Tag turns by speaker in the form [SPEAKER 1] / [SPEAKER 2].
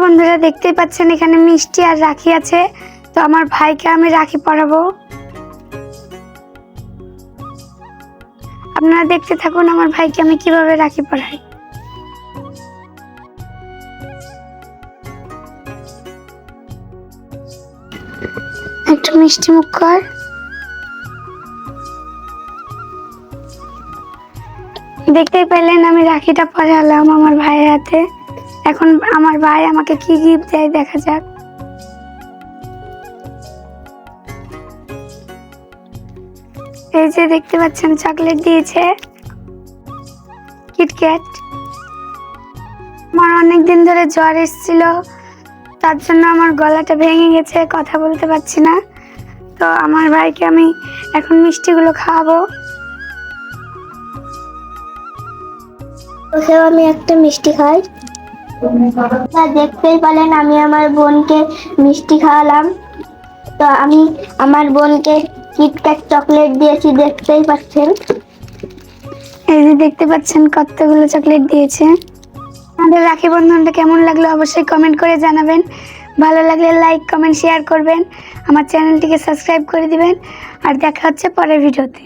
[SPEAKER 1] বন্ধুরা, দেখতেই পাচ্ছেন এখানে মিষ্টি আর রাখি আছে। তো আমার ভাইকে আমি রাখি পরাবো। আপনারা দেখতে থাকুন আমার ভাইকে আমি কিভাবে রাখি পরাই। একটু মিষ্টি মুখ কর। দেখতেই পেলেন আমি রাখিটা পরালাম আমার ভাইয়ের হাতে। এখন আমার ভাই আমাকে কি গিফট দেয় দেখা যাক। এই যে দেখতে পাচ্ছেন চকলেট দিয়েছে, কিটক্যাট। আমার অনেকদিন ধরে জ্বর এসেছিল, তার জন্য আমার গলাটা ভেঙে গেছে, কথা বলতে পারছি না। তো আমার ভাইকে আমি এখন মিষ্টিগুলো খাওয়াবো।
[SPEAKER 2] বসেও আমি একটা মিষ্টি খাই। দেখতেই পেলেন আমি আমার বোনকে মিষ্টি খাওয়ালাম। তো আমি আমার বোনকে কিটক্যাট চকলেট দিয়েছি, দেখতেই পাচ্ছেন।
[SPEAKER 1] এই যে দেখতে পাচ্ছেন কতগুলো চকলেট দিয়েছে। আমাদের রাখি বন্ধনটা কেমন লাগলো অবশ্যই কমেন্ট করে জানাবেন। ভালো লাগলে লাইক কমেন্ট শেয়ার করবেন, আমার চ্যানেলটিকে সাবস্ক্রাইব করে দিবেন। আর দেখা হচ্ছে পরের ভিডিওতে।